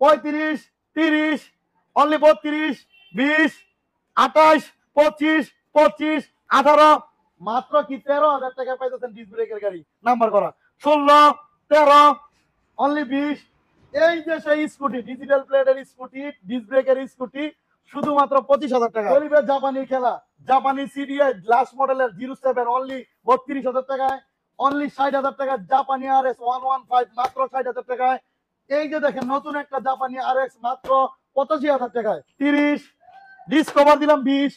35, 30, only 32, 20, 28, 25, 25, 18, মাত্র কি 13,000 টাকা পাইতেছেন ডিস্ক ব্রেকের গাড়ি নাম্বার করা। 16, 13, অনলি 20। এই যে সেই স্কুটি, ডিজিটাল প্লেটের স্কুটি, ডিস্ক ব্রেকের স্কুটি, শুধুমাত্র 25,000 টাকা। গরিবের জাপানি খেলা, জাপানি সিডিআই গ্লাস মডেলের 07 অনলি 32,000 টাকায়, অনলি 60,000 টাকা। জাপানি আরএস 115 মাত্র 60,000 টাকায়। এই যে দেখেন নতুন একটা জাপানি আরএক্স মাত্র 85,000 টাকায়। 30 ডিসকভার দিলাম 20,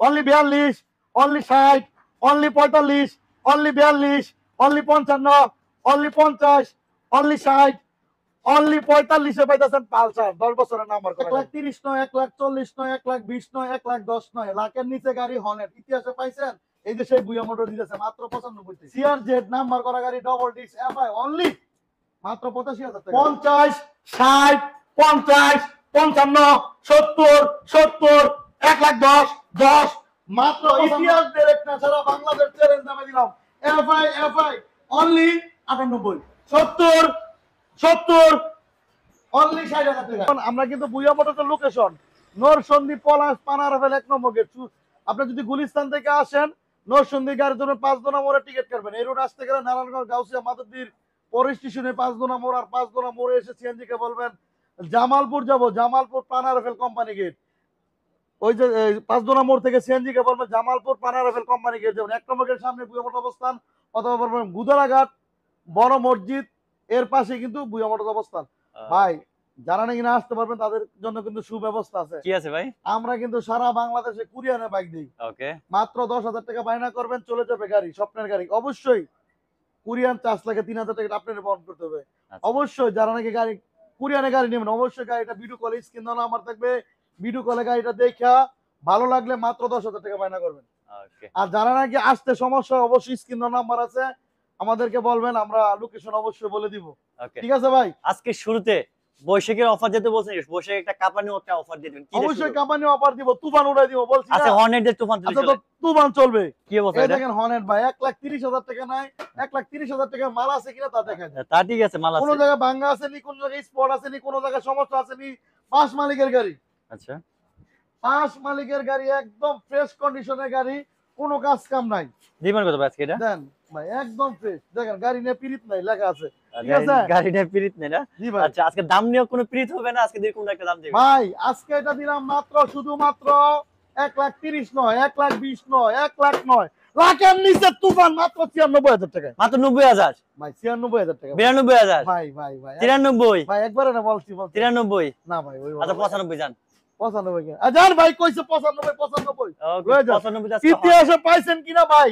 only 42, only 60, only 45, only 42, only 55, only 50, only 60, only 45 এ পাইতেছেন পালসার 10 বছরের নাম্বার করা। 1,30,000 নয়, 1,40,000 নয়, 1,20,000 নয়, 1,10,000 নয়, লাখের নিচে গাড়ি হর্নেট ইতিহাসে পাইছেন? এই যে সেই বুয়া মোটর দিতেছে মাত্র 95 তে। সিআরজেড নাম্বার করা গাড়ি ডাবল ডিস্ক এফআই অনলি মাত্র 85,000 টাকা। 50, 60, 50, 55, 70, 70, 1,10,000, 10 মাত্র। ইতিহাস ডাইরেক্ট না, সারা বাংলাদেশ চ্যালেঞ্জ নামে দিলাম। এফআই অনলি 98, 70, 70, অনলি 60,000 টাকা। আমরা কিন্তু বুয়া মোটরের লোকেশন নরসন্দী, পলাশ, পানারভেল 1 নম্বর গেট। আপনি যদি গুলিস্তান থেকে আসেন, নরসন্দী গাড়ির জন্য 5 দোনা মোড়ে টিকিট কাটবেন। এই রোড আসতে গেলে নারায়ণগঞ্জ গাউসিয়া মাধবদীর পরে স্টেশনে 5 দোনা মোড়, আর 5 দোনা মোড়ে এসে সিএনজি কে বলবেন জামালপুর যাব, জামালপুর পানারভেল কোম্পানি গেট। ওই যে 5 দোনা মোড় থেকে সিএনজি কে বলবেন জামালপুর পানারভেল কোম্পানি গেট যাবেন। 1 নম্বর গেটের সামনে বুয়া মোটর অবস্থান, অথবা বলবেন গুদারাঘাট বড় মসজিদ এর পাশে কিন্তু বুয়া মোটর অবস্থান। ভাই যারা নাকি না আসতে পারবেন তাদের জন্য কিন্তু সুব্যবস্থা আছে। কি আছে ভাই? আমরা কিন্তু সারা বাংলাদেশে কুরিয়ারে বাইক দিই। ওকে, মাত্র 10,000 টাকা বায়না করবেন, চলে যাবে গাড়ি, স্বপ্নের গাড়ি। অবশ্যই কুরিয়ান চার্জ লাগে 3,000 টাকা আপনাদের বহন করতে হবে। অবশ্যই যারা নাকি গাড়ি কুরিয়ানে গাড়ি নেবেন, অবশ্যই গাড়িটা ভিডিও কলে স্ক্রিন দেওয়া নাম্বার থাকবে, ভিডিও কলে গাড়িটা দেখা ভালো লাগলে মাত্র 10,000 টাকা বায়না করবেন। ওকে, আর যারা নাকি আসতে সমস্যা, অবশ্যই স্ক্রিন দেওয়া নাম্বার আছে, আমাদেরকে বলবেন, আমরা লোকেশন অবশ্যই বলে দিব। ঠিক আছে ভাই? আজকে শুরুতে বৈশাখের অফার যেতে বলছেন, বৈশাখে একটা কাপানি একটা অফার দিয়ে দিবেন। অবশ্যই কাপানি অফার দিব, তুফান উড়াই দিব বলছি। আচ্ছা, হর্নেট তুফান চলবে। আচ্ছা, তো তুফান চলবে। কি অবস্থা? এই দেখেন হর্নেট ভাই 1,30,000 টাকা নাই, 1,30,000 টাকার মাল আছে কিনা তা দেখেন। তা ঠিক আছে, মাল আছে। কোন জায়গায় ভাঙা আছে নি, কোন জায়গায় স্পট আছে নি, কোন জায়গায় সমস্যা আছে নি। 5 মালিকের গাড়ি। আচ্ছা, 5 মালিকের গাড়ি, একদম ফ্রেশ কন্ডিশনের গাড়ি, কোনো কাজ কাম নাই। দিবেন কত ভাই আজকে এটা? দেন ভাই একদম ফ্রেশ। দেখেন গাড়ি নিয়ে পিরিত নাই লেখা আছে। ঠিক আছে, গাড়ি নিয়ে পিরিত নেই না? জি ভাই। আচ্ছা, আজকে দাম নিয়ে কোনো পিরিত হবে না, আজকে দিয়ে কোন একটা দাম দিবেন ভাই? আজকে এটা দিলাম মাত্র শুধুমাত্র 1,30,000 নয়, 1,20,000 নয়, 1,00,000 নয়, লাখের নিচে তুফান মাত্র 96,000 টাকা। মাত্র 90,000 ভাই 96,000 টাকা। 92,000 ভাই ভাই ভাই 93 ভাই একবারে না বলছি 93 না ভাই ওই আচ্ছা 95 যান। 95 কে জান ভাই কইছে 95 ওকে, 95 ইতিহাসে পাইছেন কিনা ভাই?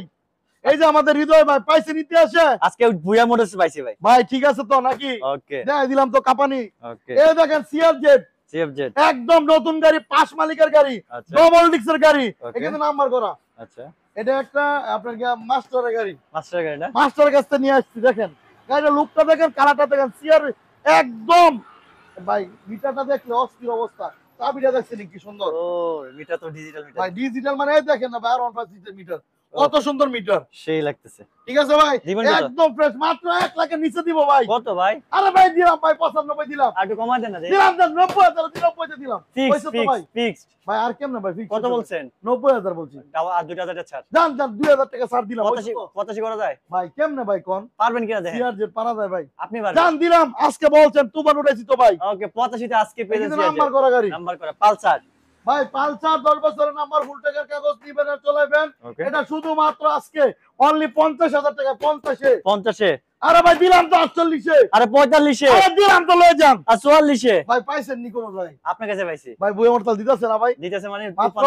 এই যে আমাদের হৃদয় ভাই পাইছেন ইতিহাসে? আজকে বুয়া মোটরস পাইছি ভাই। ভাই ঠিক আছে তো নাকি? ওকে, দেখাই দিলাম তো কাপানি। ওকে, এই দেখেন সিআরজেড সিএফজেড একদম নতুন গাড়ি, 5 মালিকের গাড়ি, আচ্ছা, ডবল ডিস্কের গাড়ি, Okay. এখানে নাম্বার করা। আচ্ছা, এটা একটা আপনার মাস্টারের গাড়ি, মাস্টার গাড়ি না? মাস্টারের কাছ থেকে নিয়ে আসছি। দেখেন গাড়ির লুকটা দেখেন, কালারটা দেখেন, সিআর একদম ভাই। মিটারটা দেখলে অস্থির অবস্থা। চাবিটা দেখছেন কি সুন্দর। ও, মিটার তো ডিজিটাল মিটার ভাই ডিজিটাল মানে এই দেখেন না ভাই, আর 1.5 মিটার, কত সুন্দর মিটার। সেই লাগতেছে। ঠিক আছে ভাই, দিবেন কত? একদম ফ্রেশ, মাত্র 1 লাখের নিচে দিব ভাই। কত ভাই? আরে ভাই দিলাম ভাই 95 দিলাম। আর একটু কমাই দেন না। দিলাম 90,000 90 দিলাম। ফিক্স কইছো তো ভাই? ফিক্সড। ভাই আর কেমনে ভাই ফিক্স কত বলছেন? 90,000 বলছি। আর 2,000 টাকা ছাড়। জান 2000 টাকা ছাড় দিলাম। 85 করা যায়? ভাই কেমনে ভাই কোন? পারবেন কিনা দেখেন। সিআরজেড পারা যায় ভাই? আপনি পারবেন। জান দিলাম, আজকে বলছেন তুফান উঠাইছি তো ভাই। ওকে, 85 তে আজকে পেয়ে যাচ্ছি। নাম্বার করা গাড়ি, নাম্বার করা পালসার ভাই পালসার 10 বছরের নাম্বার, ফুল টাকার কাগজ দিবেন আর চলাবেন। এটা শুধুমাত্র আজকে অনলি 50,000 টাকা। 50 এ। আরে ভাই দিলাম তো 48 এ। আরে 45 এ। আরে দিলাম তো লয়ে যান। আর 44 এ। ভাই পাইছেন নি কোন ভাই? আপনার কাছে পাইছি ভাই বই মর্তাল দিতেছে না ভাই? দিতেছে মানে মাত্র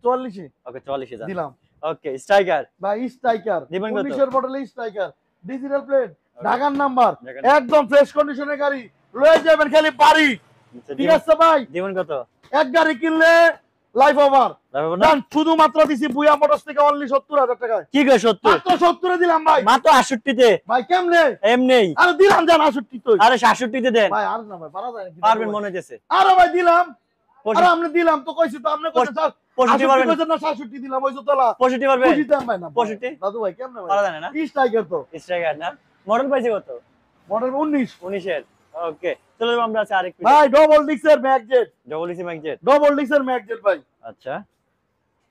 44 এ। ওকে, 44 এ যান। দিলাম। ওকে, স্ট্রাইকার ভাই স্ট্রাইকার দিবেন কত? 19 এর মডেল স্ট্রাইকার, ডিজিটাল প্লেট, ঢাকার নাম্বার, ঢাকার একদম ফ্রেশ কন্ডিশনের গাড়ি, লয়ে যাবেন খালি বাড়ি। ঠিক আছে ভাই? দিবেন কত? এক গাড়ি কিনলে লাইফ ওভার। না, শুধুমাত্র দিছি বুয়া মোটরস থেকে অনলি 70,000 টাকায়। কি কয় 70? মাত্র 70 এ দিলাম ভাই। মাত্র 68 তে। ভাই কেমনে? এমনি। আরে দিলাম জান 68 তো। আরে 66 তে দেন ভাই আর না ভাই পারা যায় নাকি? পারবেন মনে হইতেছে। আরে ভাই দিলাম। আরে আপনি দিলাম তো কইছি তো, আপনি কইছেন 65 পারবেন না 66 দিলাম, ওই তো তোলা 65 পারবেন 65 দাম ভাই না। 65 দাদু ভাই কেমনে ভাই? পারা যায় না? স্ট্রাইকার তো। স্ট্রাইকার না? মডেল পাইছে কত? মডেল 19 19 এর। ওকে, চলো আমরা আছে আরেক পিস। ভাই ডবল ডিক্সের ম্যাগজেট, ডবল ডিসি ম্যাগজেট। ডবল ডিক্সের ম্যাগজেট ভাই। আচ্ছা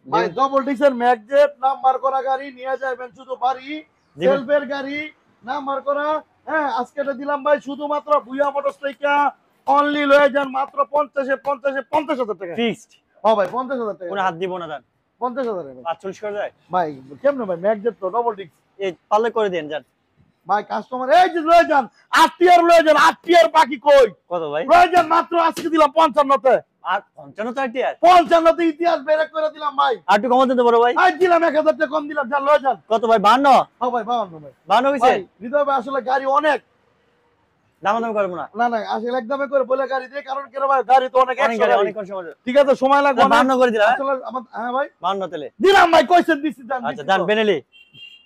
ভাই ডবল ডিক্সের ম্যাগজেট নাম্বার করা গাড়ি নিয়ে যাবেন শুধু বাড়ি, সেলফের গাড়ি নাম্বার করা। হ্যাঁ আজকে এটা দিলাম ভাই শুধুমাত্র ভুইয়া মোটরস থেকে অনলি লয়ে যান মাত্র 50,000 টাকা ফিক্সড। হ্যাঁ ভাই 50,000 টাকা, কোনো হাত দিব না দান। 50,000 টাকা 45 করে যায় ভাই। কেমনে ভাই ম্যাগজেট তো ডবল ডিক্স এই পারলে করে দেন যান ভাই। কাস্টমার এই যে লয়ে যান 8 টিয়ার লয়ে যান, 8 টিয়ার বাকি কই কত ভাই? লয়ে যান মাত্র আজকে দিলাম 55 তে। আর 55 তো টিয়ার 55 তে ইতিহাস বের করে দিলাম ভাই। আর একটু কম দেন বড় ভাই। আজ দিলাম 1000 টাকা কম দিলাম, যান লয়ে যান। কত ভাই? 52। হ্যাঁ ভাই 52 ভাই। 52 হইছে? ভাই হৃদয় ভাই আসলে গাড়ি অনেক দাম করব না। না না আসলে একদমই করে বলে গাড়ি দিয়ে, কারণ কেন ভাই গাড়ি তো অনেক অনেক একশো গাড়ি গাড়ি। অনেক সময়। ঠিক আছে সময় লাগবে না। 52 করে দিলা? আসলে আমার হ্যাঁ ভাই 52 তেলে দিলাম ভাই, কইছেন দিছি জান। আচ্ছা জান বেনেলি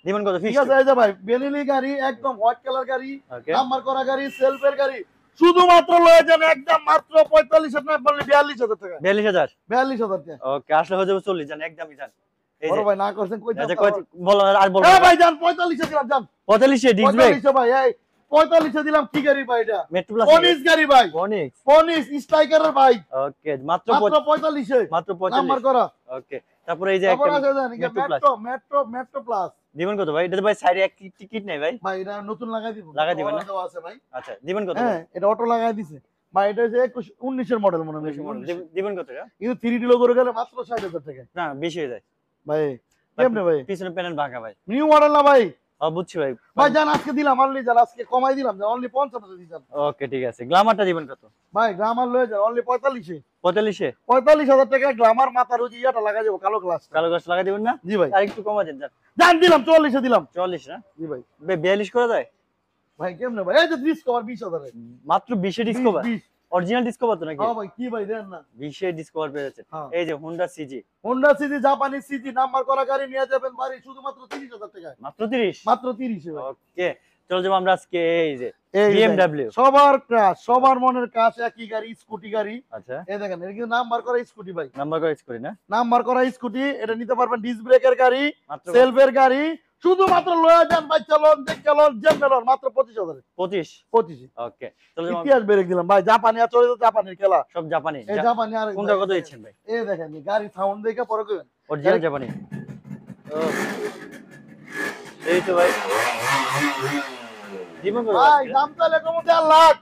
দিবেন কত ঠিক ফিক্সড? আছে এই যে ভাই বেনিলি গাড়ি একদম হোয়াইট কালার গাড়ি, ওকে নাম্বার করা গাড়ি, সেলফের গাড়ি শুধুমাত্র লয়ে যান একদম মাত্র 45,000 না বললে 42,000 টাকা। 42000। 42,000 টাকা ওকে আসলে হয়ে যাবে 40 জান একদমই জান। এই বড় যে ভাই না করছেন কই আচ্ছা কত বলো আর বলো। হ্যাঁ ভাই যান 45,000 গ্রাম যান। 45 এ ডিস্ক ব্রেক 45 ভাই এই 45 দিলাম কি গাড়ি ভাই এটা? মেট্রো প্লাস পনিস গাড়ি ভাই, অনিক্স। পনিস স্ট্রাইকারের ভাই ওকে মাত্র মাত্র 45 মাত্র নাম্বার 45। করা। ওকে তারপরে এই যে তারপর একটা আছে জানি মেট্রো প্লাস। মেট্রো প্লাস দিবেন কত ভাই? এটা ভাই সাইডে এক টিকিট নেই ভাই। ভাই এটা নতুন লাগাই দিব, লাগাই দিবেন না? দেওয়া আছে ভাই। আচ্ছা দিবেন কত? হ্যাঁ এটা অটো লাগাই দিছে ভাই। এটা যে 19 এর মডেল মনে হয়। 19 দিবেন কত এটা? কিন্তু 3D লোগো গেলে মাত্র 60,000 টাকা না বেশি হয়ে যায় ভাই। কেমনে ভাই? পিছনে প্যানেল ভাঙা ভাই। নিউ মডেল না ভাই? ও বুঝছি ভাই। ভাই জান আজকে দিলাম অনলি, জান আজকে কমাই দিলাম জান অনলি 50 দিলাম ওকে ঠিক আছে গ্ল্যামারটা দিবেন কত? ভাই। গ্লামার লয়ে যান অনলি 45 45 এ 45,000 টাকা গ্লামার মাথার ওই ইয়াটা লাগাই দেব কালো গ্লাস। কালো গাছ লাগাই দিবেন না? জি ভাই আর একটু কমা দেন জান। জান দিলাম 44 দিলাম। 44 না? জি ভাই। 42 করে দেয় ভাই কেমনে ভাই? এই যে ডিসকভার 20,000 এর মাত্র 20 এ ডিসকভার। 20 অরিজিনাল ডিসকভার তো নাকি? হ্যাঁ ভাই কি ভাই দেন না 20 এ ডিসকভার পেয়ে যাচ্ছে। হ্যাঁ। এই যে হোন্ডা সিজি হোন্ডা সিজি জাপানি সিজি নাম্বার করা গাড়ি নিয়ে যাবেন বাড়ি শুধুমাত্র 30,000 টাকায়। মাত্র 30। মাত্র 30 ভাই। ওকে চলো যাবো আমরা আজকে এই যে এই যে BMW। সবার ক্রাশ, সবার মনের কাজ একই গাড়ি, স্কুটি গাড়ি। আচ্ছা এই দেখেন এটা কিন্তু নাম্বার করা স্কুটি ভাই, নাম্বার করে করি না? নাম্বার করা স্কুটি। এটা নিতে পারবেন ডিস্ক ব্রেকের গাড়ি, মাত্র সেলফের গাড়ি শুধুমাত্র লয়া যান ভাই। চলন দেখ চলন জেনারেল মাত্র 25,000 25। 25 ওকে চলো যাবো ইতিহাস ব্রেক দিলাম ভাই। জাপানি আর চলে তো জাপানির খেলা। সব জাপানি। এই জাপানি আর কোনটা কত দিচ্ছেন ভাই? এই দেখেন গাড়ি সাউন্ড দেখে পরে কইবেন অরিজিনাল জাপানি। ও এই তো ভাই দিবেন কত? ভাই দাম তাহলে কমতে আর লাখ।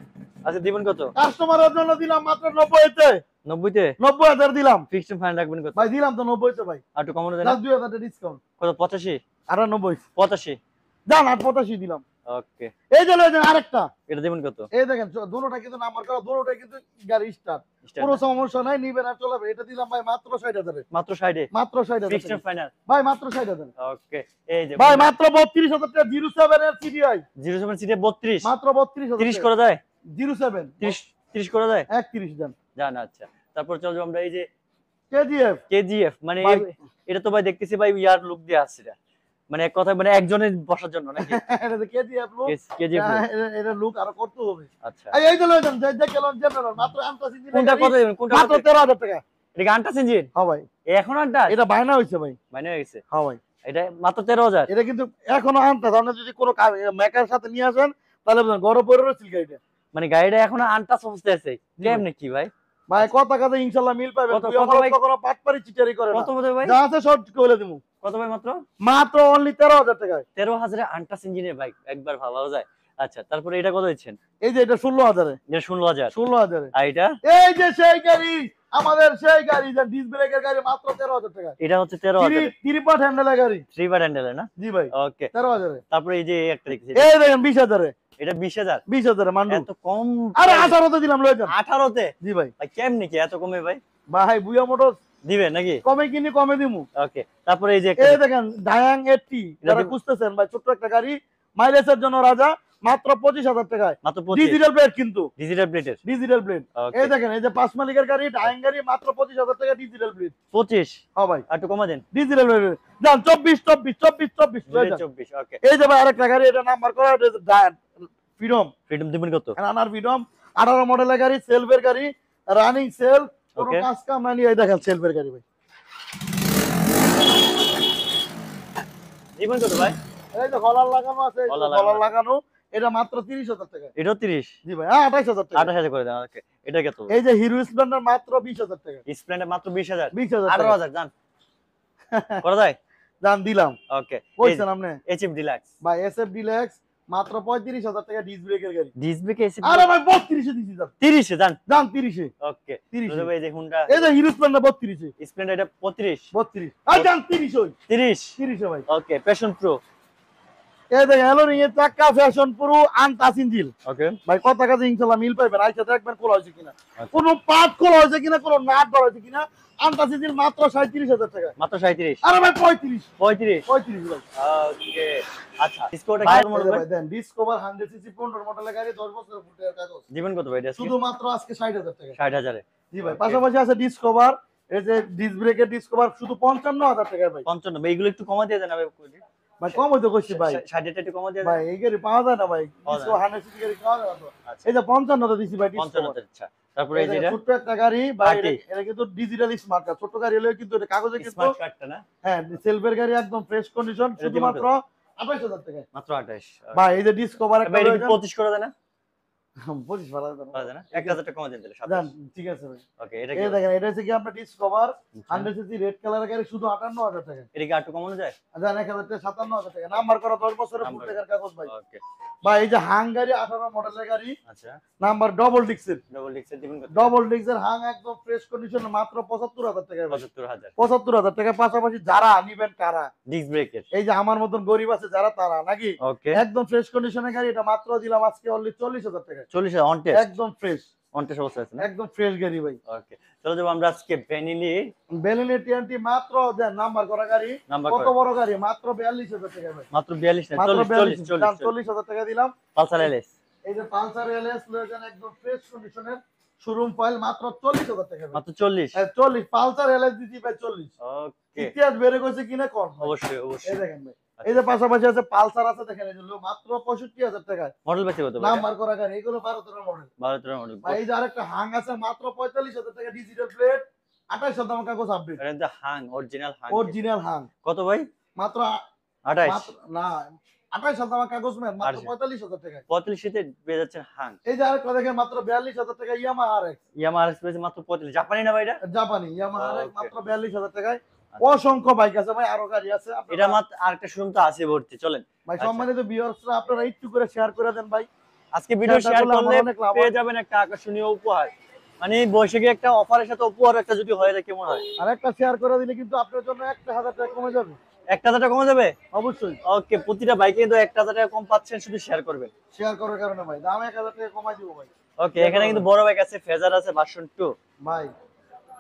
আচ্ছা দিবেন কত? কাস্টমারের জন্য দিলাম মাত্র 90 তে। 90 তে 90,000 দিলাম ফিক্সড ফাইন রাখবেন কত? ভাই। দিলাম তো 90 তে ভাই। আর একটু কমানো দেন। 2,000 ডিসকাউন্ট কত? 85 আর 90 85। জান 85 দিলাম। ওকে এই যে লয়ে যান আরেকটা। এটা দিবেন কত? এই দেখেন দুটোটা কিন্তু নাম্বার করা, দুটোটা কিন্তু গাড়ি স্টার্ট, কোনো সমস্যা নাই, নিবেন আর চলাবে। এটা দিলাম ভাই মাত্র 60,000 এ। মাত্র 60 এ মাত্র 60,000 ফিক্সড ফাইনাল। ভাই মাত্র 60,000 ওকে এই যে ভাই মাত্র 32,000 টাকা 07 এর সিডিআই 07 সিটে 32 মাত্র 32,000 30 করে দেয়? 07 30 করে দেয় 31 জান। জান আচ্ছা তারপর চলো আমরা এই যে কেজিএফ কেজিএফ মানে ভাই। এটা তো ভাই দেখতেছি ভাই ইয়ার লুক দিয়ে আসছে এটা মানে এক কথা মানে একজনের বসার জন্য নাকি? এটা তো কেজিএফ লুক। কেজিএফ এটা লুক আর করতে হবে। আচ্ছা এই যে লয়ে যান যে কেলন জেনারেল মাত্র আনতাস ইঞ্জিন। কোনটা কত দিবেন? কোনটা মাত্র কত? 13,000 টাকা। এটা আনটাস ইঞ্জিন? হ্যাঁ ভাই এখন আনটাস এটা বাইনা হইছে ভাই। মানে হয়ে গেছে হ্যাঁ ভাই এটা মাত্র 13,000। এটা কিন্তু এখনো আনতাস। আপনি যদি কোনো মেকার সাথে নিয়ে আসেন তাহলে বুঝেন গরম পরে রয়েছিল গাড়িটা। মানে গাড়িটা এখনো আনটাস অবস্থায় আছে কেমনে কি ভাই? ভাই কথা কথা ইনশাআল্লাহ মিল পাবেন। কত- তুই কত আমার ভাই? কখনো পাটপারি চিটারি করে না। কত বলে ভাই? যা আছে সব কইলে দিমু। কত ভাই মাত্র? মাত্র অনলি 13,000 টাকায়। 13,000 এ আনটাস ইঞ্জিনের বাইক একবার ভালো যায়। আচ্ছা তারপরে এটা কত দিচ্ছেন? এই যে এটা 16,000 এ। এটা 16,000। 16,000 এ। আর এটা? এই যে সেই গাড়ি আমাদের সেই গাড়ি যে ডিস্ক ব্রেকের গাড়ি মাত্র 13,000 টাকা। এটা হচ্ছে 13,000 ত্রিপাট হ্যান্ডেলের গাড়ি। 3 বার হ্যান্ডেল না? জি ভাই ওকে 13,000 এ। তারপরে এই যে একটা দেখছি এই দেখেন 20,000 এ। এটা 20,000। 20,000 এ মান্ডু। এত কম? আরে 18 তে দিলাম লয়ে যান। 18 তে? জি ভাই। ভাই কেমনে কি এত কমে ভাই? ভাই বুয়া মোটরস দিবেন নাকি? কমে কিনি কমে দিমু। ওকে তারপরে এই যে একটা এই দেখেন ডায়াং 80 যারা এটা- খুঁজতেছেন ভাই ছোট্ট একটা গাড়ি মাইলেজের জন্য রাজা মাত্র 25,000 টাকায়। মাত্র 25 ডিজিটাল প্লেট কিন্তু ডিজিটাল প্লেটের। Digital plate. ওকে এই দেখেন এই যে 5 মালিকের গাড়ি ডায়াং গাড়ি মাত্র 25,000 টাকা ডিজিটাল প্লেট। 25। হ্যাঁ ভাই আর একটু কমা দেন। ডিজিটাল প্লেট যান 24 লয়ে যান। 24 ওকে এই যে ভাই আরেকটা গাড়ি এটা নাম্বার করা ফ্রিডম ফ্রিডম দিবেন কত? রানার ফ্রিডম 18 মডেলের গাড়ি সেলফের গাড়ি রানিং সেল কোনো Okay. কাজ কাম নাই। এই দেখেন সেলফের গাড়ি ভাই। দিবেন কত ভাই? এই যে কলার লাগানো আছে, এই যে কলার কলার লাগানো। লাগানো। এটা মাত্র 30,000 টাকা। এটাও 30, জি ভাই, হ্যাঁ 28,000 টাকা। 28,000 করে দেন। ওকে, এটা কত? এই যে হিরো স্প্লেন্ডার মাত্র 20,000 টাকা। স্প্লেন্ডার মাত্র 20,000, 20,000 টাকা। 18,000 জান করা যায়? দাম দিলাম। ওকে, কইছেন আপনি এইচএফ ডিলাক্স ভাই, এসএফ ডিলাক্স মাত্র 35,000 টাকা ডিস ব্রেকের গাড়ি। ডিস ব্রেক এইচএফ আরে ভাই 32 এ দিছি দাম। 30 এ জান। দাম 30 এ। ওকে, 30 তো ভাই এই যে হুন্ডা এই যে হিরো স্প্লেন্ডার 32 এ। স্প্লেন্ডার এটা 35, 32 আর দাম 30 ওই 30। 30 এ ভাই। ওকে, প্যাশন প্রো। এই দেখেন এলোরিং এর চাকা ফ্যাশন পুরো আনটাচ ইঞ্জিন। ওকে, ভাই কত টাকা দিয়ে ইনশাআল্লাহ মিল পাইবেন, আইসা দেখবেন খোলা হয়েছে কিনা, আচ্ছা। কোনো পার্ট খোলা হয়েছে কিনা, কোনো নাট ধরা হয়েছে কিনা। আনটাচ ইঞ্জিন মাত্র 37,000 টাকা। মাত্র 37, আরে ভাই 35 35। 35 ভাই। ওকে, আচ্ছা ডিসকোটা ভাই কত মডেল ভাই? দেন ডিসকভার 100 সিসি 15 মডেলের গাড়ি 10 বছরের ফুটের কাগজ। জীবন কত ভাই এটা? শুধুমাত্র আজকে 60,000 টাকা। 60,000 এ। জি ভাই, Okay. পাশাপাশি আছে ডিসকভার, এই যে ডিস ব্রেকের ডিসকভার শুধু 55,000 টাকা ভাই। 55 ভাই, এগুলো একটু কমা দিয়ে দেন ভাই। ভাই কম হইতে কইছি ভাই। 60 টা একটু কমা দিয়ে ভাই দেন। এই গাড়ি পাওয়া যায় না ভাই, পাওয়া যায় ডিসকভার 100 সিসি গাড়ি পাওয়া যায় না তো। আচ্ছা, এই যে 55 তে দিছি ভাই ডিসকভার। 55। আচ্ছা, তারপরে এই যে এটা ছোট্ট একটা গাড়ি ভাই, RT এটা কিন্তু ডিজিটাল স্মার্ট কার্ড। ছোট গাড়ি হলেও কিন্তু এটা কাগজে কিন্তু স্মার্ট কার্ডটা না? হ্যাঁ সেলফের গাড়ি একদম ফ্রেশ কন্ডিশন, এটা শুধুমাত্র 28,000 টাকা। মাত্র 28। ভাই এই যে ডিসকভার একটা ভাই এটা কি রয়েছে 25 করে দেন না? 25 ভাড়া দেন। পাওয়া যায় না? 1000 টাকা কমা দেন তাহলে জান 27। ঠিক আছে ভাই। ওকে, এটা এই কি? দেখেন এটা হচ্ছে কি আপনার ডিসকভার আচ্ছা। 100 সিসি রেড কালারের গাড়ি শুধু 58,000 টাকা। এটা কি আটটু কমানো যায়? জান 1,000 টাকা 57,000 টাকা। নাম্বার করা 10 বছরের ফুল নাম্বার। টাকার কাগজ ভাই। ওকে, ভাই এই যে হাং গাড়ি 18 মডেলের গাড়ি, আচ্ছা। নাম্বার ডবল ডিক্সের। ডবল ডিক্সের দিবেন কত? ডবল ডিক্সের হাং একদম ফ্রেশ কন্ডিশন মাত্র 75,000 টাকা ভাই। 75,000। 75,000 টাকা। পাশাপাশি যারা নিবেন কারা, ডিস্ক ব্রেকের। এই যে আমার মতন গরিব আছে যারা, তারা নাকি ওকে, একদম ফ্রেশ কন্ডিশনের গাড়ি, এটা মাত্র দিলাম আজকে অনলি 40,000 টাকা। 40 অন টেস্ট। একদম ফ্রেশ, অন টেস্ট অবস্থা আছে না? একদম ফ্রেশ গাড়ি ভাই। ওকে, চলো যাবো আমরা আজকে ভ্যানিলি বেলেনের টিএনটি মাত্র দেন নাম্বার করা গাড়ি। নাম্বার কত করা। বড় গাড়ি, মাত্র 42,000 টাকা ভাই। মাত্র 42 না, মাত্র 40 42,000 40,000 টাকা দিলাম। Pulsar LS. এই যে পালসার এলএস লয়েছেন একদম ফ্রেশ কন্ডিশনের শোরুম ফাইল, মাত্র 40,000 টাকা ভাই। মাত্র 40। 40 পালসার এলএস দিছি ভাই 40। ওকে, ইতিহাস বেড়ে গেছে কিনা কোন অবশ্যই এই অবশ্যই। দেখেন ভাই। এই যে পাশাপাশি আছে পালসার আছে, দেখেন এই যে মাত্র 65,000 টাকা। মডেল বেশি কত ভাই? নাম্বার করা গাড়ি, এগুলো 12 মডেল। 12 মডেল। ভাই এই যে আরেকটা হাং আছে মাত্র 45,000 টাকা, ডিজিটাল প্লেট 28,000 টাকা কাগজ আপডেট, এটা তো হাং, অরিজিনাল হাং। অরিজিনাল হাং। কত ভাই? মাত্র 28। না 28,000 টাকা কাগজ ম্যান, মাত্র 28,000 45,000 টাকা। 45 তে পেয়ে যাচ্ছেন হাং। এই যে আরেকটা দেখেন মাত্র 42,000 টাকা ইয়ামাহা আরএক্স, ইয়ামাহা আরএক্স পেয়েছে মাত্র 45। জাপানি না ভাই এটা? জাপানি ইয়ামাহা আরএক্স Okay. মাত্র 42,000 টাকায়। অসংখ্য বাইক আছে ভাই, আরো গাড়ি আছে আপনারা- এটা মাত্র আরেকটা শোরুম তো আছে ভর্তি, চলেন। ভাই আচ্ছা। সম্মানিত ভিউয়ার্সরা আপনারা একটু করে শেয়ার করে দেন ভাই। আজকে ভিডিও শেয়ারটা শেয়ার করলে আমার করলে অনেক লাভ পেয়ে হয়। যাবেন একটা আকর্ষণীয় উপহার। মানে বৈশাখী একটা অফারের সাথে উপহার একটা যদি হয় এটা কেমন হয়? আর একটা শেয়ার করে দিলে কিন্তু আপনার জন্য 1,000 টাকা কমে যাবে 1000 টাকা কমে যাবে। অবশ্যই। ওকে, প্রতিটা বাইকে কিন্তু 1000 টাকা কম পাচ্ছেন, শুধু শেয়ার করবেন। শেয়ার করার কারণে ভাই দাম 1,000 টাকা কমাই দিব ভাই। ওকে, এখানে কিন্তু বড় বাইক আছে, ফেজার আছে, ভার্সন 2। ভাই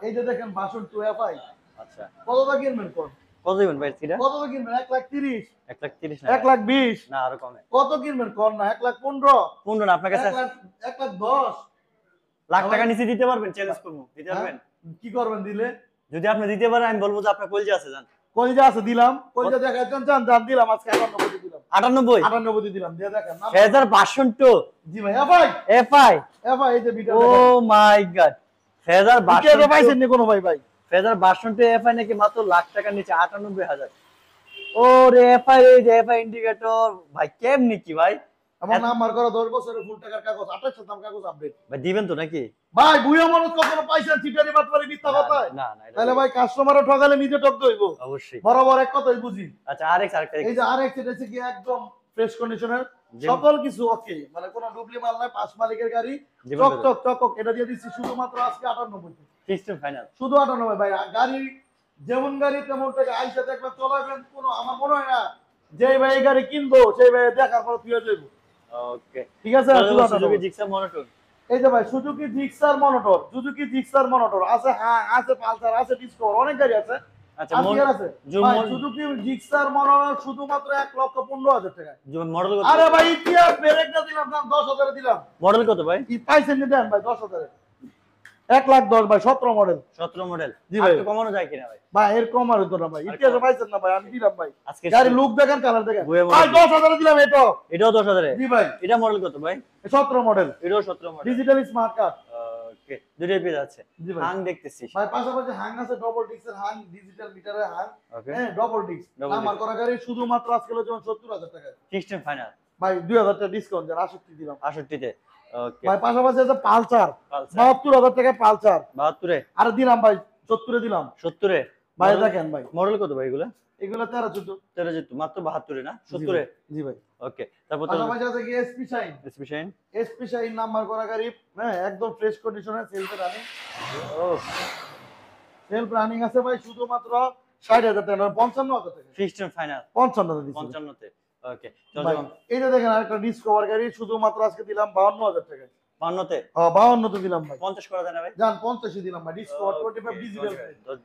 এই যে দেখেন ভার্সন 2 এফআই আচ্ছা, কত টাকা কিনবেন কোন? কত দিবেন ভাই এটা? কত টাকা কিনবেন? 1,30,000 1,30,000 না? 1,20,000 না, আরো কমে। কত কিনবেন কোন না? 1,15,000 15 না আপনার কাছে? 1,10,000 লাখ টাকা নিচে দিতে পারবেন? চ্যালেঞ্জ করব, দিতে পারবেন? কি করবেন দিলে? যদি আপনি দিতে পারেন আমি বলবো যে আপনার কলজে আছে, জান। কলিজা আছে দিলাম, কলিজা দেখাচ্ছেন জান, জান দিলাম আজকে 98 দিলাম, 98। 98 দিলাম দিয়ে দেখেন না। ফেজার ভার্সন 2 জি ভাই এফআই এফআই। এফআই এই যে বিটা ও মাই গড, ফেজার ভার্সন বিটা পাইছেন নি কোনো ভাই? ভাই ফেজার ভার্সন 2 এফআই নাকি মাত্র লাখ টাকার নিচে 98,000। ওরে এফআই, এই যে এফআই ইন্ডিকেটর ভাই, কেমনি কি ভাই? আমার নাম্বার করা 10 বছরের ফুল টাকার কাগজ, 28,000 টাকা কাগজ আপডেট। ভাই দিবেন তো নাকি? ভাই বুইয়া মানুষ কখনো পাইছেন চিটারি বাটপারি মিথ্যা কথা? না না, এটা তাহলে ভাই কাস্টমারও ঠকালে নিজে ঠকতে হইব, অবশ্যই। বরাবর এক কথাই বুঝি। আচ্ছা, আরেকটা এই যে আরেক সেটা হচ্ছে কি একদম ফ্রেশ কন্ডিশনের, জি। সকল কিছু ওকে, মানে কোনো ডুপ্লি মাল নাই, পাঁচ মালিকের গাড়ি, জীবন চক বেরো। চক চক এটা দিয়ে দিচ্ছি শুধুমাত্র আজকে 98, সিস্টেম ফাইনাল। শুধু 98 ভাই। আর গাড়ি যেমন গাড়ি তেমন টাকা, আইসা দেখবেন চলাবেন, কোনো আমার মনে হয় না যেই ভাই এই গাড়ি কিনবো সেই ভাই দেখার পর তুই যাইবো। ওকে, ঠিক আছে, শুধু 98 সুজুকি জিক্সার মনোটন। এই যে ভাই সুজুকি জিক্সার মনোটর, সুজুকি জিক্সার মনোটর আছে, হ্যাঁ আছে, পালসার আছে, ডিসকভার অনেক গাড়ি আছে। আচ্ছা, আর কি আর আছে জুম ভাই? মন- সুজুকি জিক্সার মনোটর শুধুমাত্র 1,15,000 টাকা। মডেল কত? আরে ভাই ইতিহাস ব্রেক না দিলাম, দাম 10,000 এ দিলাম। মডেল কত ভাই? কি পাইছেন নি দেন ভাই 10,000 এ? 1,10,000 ভাই, 17 মডেল। 17 মডেল। জি ভাই। আর একটু কমানো যায় কিনা ভাই? ভাই এর কম আর হতো না ভাই, ইতিহাসে পাইছেন না ভাই, আমি দিলাম ভাই। আজকে গাড়ি লুক দেখেন, কালার দেখেন বইয়ে মডেল। ভাই, 10,000 এ দিলাম এটা। এটাও 10,000 এ? জি ভাই, এটা মডেল কত ভাই? 17 মডেল, এটাও 17 model. Digital smart card. Okay, দুটোই পেয়ে যাচ্ছে। জি ভাই। হাং দেখতেছি। ভাই পাশাপাশি হাং আছে, ডবল ডিস্কের হাং, ডিজিটাল মিটারের হাং, ওকে, হ্যাঁ ডবল ডিস্ক। Double আমার disc। করা গাড়ি শুধুমাত্র আজকে হলো যেমন 70,000 টাকা। System final. ভাই 2000 টাকা ডিসকাউন্ট দেন, 68 দিলাম 68 তে ওকে ভাই। পাশাপাশি আছে পালসার পালসার 72000 টাকা পালসার 72 এ আর দিলাম ভাই 70 এ দিলাম 70 এ ভাই। দেখেন ভাই মডেল কত ভাই এগুলো? এগুলো 13 14 13 যেত মাত্র 72 এ না জি 70 এ জি ভাই। ওকে তারপর তো পাশাপাশি আছে কি SP shine, special SP shine number করা গাড়ি, হ্যাঁ একদম ফ্রেশ কন্ডিশনে সেলফে রানিং, ও সেলফ রানিং আছে ভাই শুধুমাত্র 60000 টাকা 55000 টাকা ফিক্সড এন্ড ফাইনাল 55 দিছি 55 তে ওকে চল ভাই। যাও এই যে দেখেন আরেকটা ডিসকভার গাড়ি শুধুমাত্র আজকে দিলাম 52000 টাকা 52 তে 52 তে দিলাম ভাই। 50 করা যায় না ভাই? জান 50 দিলাম ভাই ডিসকভার 25 ডিজিটাল।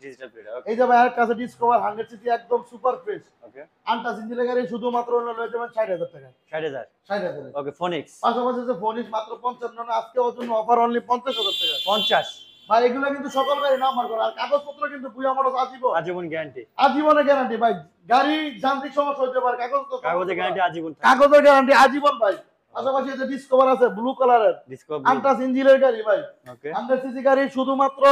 ডিজিটাল প্লেট এই যে ভাই আরেকটা আছে ডিসকভার 100 সিসি একদম সুপার ফ্রেশ ওকে আনটাচ ইঞ্জিনের গাড়ি শুধুমাত্র হলো লয়ে যাবেন 60000 টাকা 60000 60000। ওকে ফোনিক্স পাশাপাশি যে ফোনিস মাত্র 55 না, আজকে ওর জন্য অফার অনলি 50000 টাকা 50 ভাই। এগুলো কিন্তু সকল গাড়ি নাম্বার করা আর কাগজপত্র কিন্তু বুয়া মোটরস আজীবন গ্যারান্টি আজীবনের গ্যারান্টি ভাই। গাড়ি যান্ত্রিক সমস্যা হতে পারে, কাগজ তো কাগজে গ্যারান্টি আজীবন থাকে কাগজের গ্যারান্টি আজীবন ভাই। পাশাপাশি যে ডিসকভার আছে ব্লু কালারের ডিসকভার আনটাচ ইঞ্জিনের গাড়ি ভাই, ওকে 100 সিসি গাড়ি শুধুমাত্র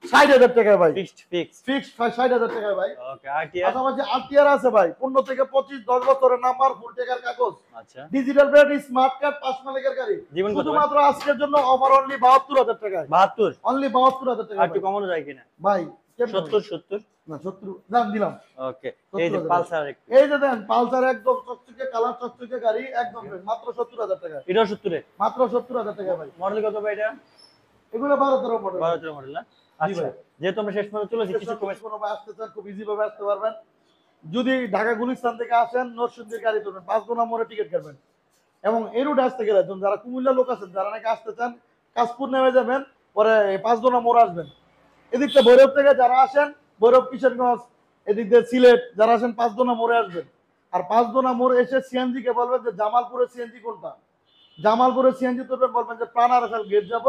60000 টাকা ভাই, ফিক্সড ফিক্সড 60000 টাকা ভাই। ওকে আরটিআর পাশাপাশি আরটিআর আছে ভাই 15 থেকে 25 10 বছরের নাম্বার ফুল টেকার কাগজ আচ্ছা ডিজিটাল প্লেট স্মার্ট কার্ড 5 মালিকের গাড়ি জীবন কত ভাই? শুধুমাত্র আজকের জন্য অফার অনলি 72000 টাকা 72 অনলি 72000 টাকা আর একটু ভাই। কমানো যায় কিনা? ভাই 70 না 70 দাম দিলাম। ওকে এই যে 70,000 পালসার একটু এই যে দেন পালসার একদম চকচকে কালার চকচকে গাড়ি একদম fresh, মাত্র 70000 টাকা এটাও 70 এ মাত্র 70000 টাকা ভাই। মডেল কত ভাই এটা? এগুলো 12 মডেল 12 মডেল না জি আচ্ছা ভাই। যেহেতু আমরা শেষ পর্যন্ত চলেছি কিছু কমে কোনো ভাই আসতে চান খুব ইজি ভাবে আসতে পারবেন। যদি ঢাকা গুলিস্তান থেকে আসেন নরসিংদীর গাড়ি ধরবেন 5 নম্বরে টিকিট কাটবেন এবং এই রুটে আসতে গেলে যারা কুমিল্লা লোক আছেন যারা নাকি আসতে চান কাশপুর নেমে যাবেন পরে 5 মোড় আসবেন। এদিক থেকে ভৈরব থেকে যারা আসেন ভৈরব কিশোরগঞ্জ এদিক দিয়ে সিলেট যারা আসেন 5 মোড়ে আসবেন। আর 5 মোড় এসে সিএনজি কে বলবেন যে জামালপুরের সিএনজি কোনটা, জামালপুরের সিএনজি তুলবেন বলবেন যে প্রাণ আরাফাল গেট যাব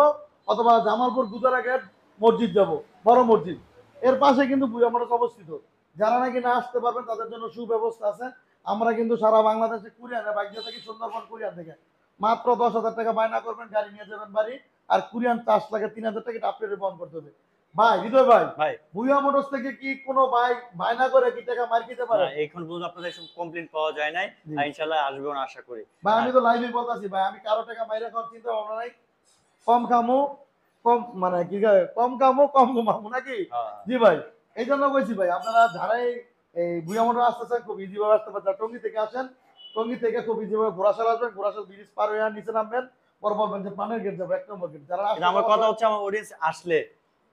অথবা জামালপুর গুদারা গেট মসজিদ যাব বড় মসজিদ এর পাশে কিন্তু বুয়া মোটরস অবস্থিত। যারা নাকি না আসতে পারবেন তাদের জন্য সুব্যবস্থা আছে। আমরা কিন্তু সারা বাংলাদেশে কুরিয়ানে বাইক থেকে সুন্দরবন কুরিয়ান থেকে মাত্র 10,000 টাকা বায়না করবেন গাড়ি নিয়ে যাবেন বাড়ি আর কুরিয়ান চার্জ লাগে 3000 টাকা আপনাদের বহন করতে হবে। ভাই হৃদয় ভাই ভাই বুয়া মোটরস থেকে কি কোনো বাইক বায়না করে কি টাকা মার খেতে পারে? না এখন পর্যন্ত আপনাদের সব কমপ্লেইন পাওয়া যায় নাই জি। আর ইনশাআল্লাহ আসবে না আশা করি ভাই আমি তো লাইভে বলতাছি ভাই আমি কারো টাকা মাইরা খাওয়ার চিন্তা ভাবনা নাই। কম খামো কম মানে কি কম কামো কম ঘুমাবো নাকি? হ্যাঁ জি ভাই এই জন্য বলছি ভাই আপনারা যারাই এই বুয়া মোটর আসতেছেন খুব ইজি ভাবে আসতে পারেন। টঙ্গী থেকে আসেন টঙ্গী থেকে খুব ইজি ভাবে ঘোড়াশাল আসবেন ঘোড়াশাল ব্রিজ পার হয়ে নিচে নামবেন পর বলবেন যে পানের গেট যাবো 1 নম্বর গেট। যারা কিন্তু আমার কথা হচ্ছে আমার অডিয়েন্স আসলে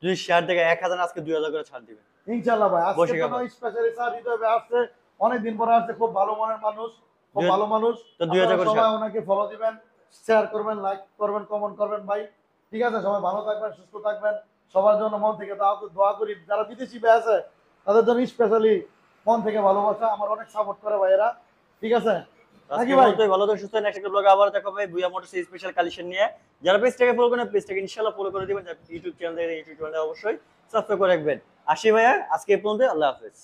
যদি শেয়ার দেখে 1000 আজকে 2000 করে ছাড় দিবেন ইনশাআল্লাহ ভাই আজকে বসে তো গেল। স্পেশালি স্যার হৃদয় ভাই আসছে অনেকদিন পরে আসছে খুব ভালো মনের মানুষ খুব দুই- ভালো মানুষ। তো 2000 করে আপনারা ছাড়। সবাই ওনাকে ফলো দিবেন শেয়ার করবেন লাইক করবেন কমেন্ট করবেন ভাই। ঠিক আছে সবাই ভালো থাকবেন সুস্থ থাকবেন সবার জন্য মন থেকে দোয়া করি। যারা বিদেশি ভাই আছে তাদের জন্য স্পেশালি মন থেকে ভালোবাসা আমার অনেক সাপোর্ট করে ভাইয়েরা। ঠিক আছে আজকে নাকি ভাই? ভাই ভালো থাকুন সুস্থ থাকুন নেক্সট একটা ব্লগে আবার দেখা হবে বুয়া মোটরস স্পেশাল কালেকশন নিয়ে যারা পেজটাকে ফলো করেন পেজটাকে ইনশাআল্লাহ ফলো করে দিবেন ইউটিউব চ্যানেলে অবশ্যই সাবস্ক্রাইব করে রাখবেন। আসি ভাইয়া আজকে এই পর্যন্ত আল্লাহ হাফেজ।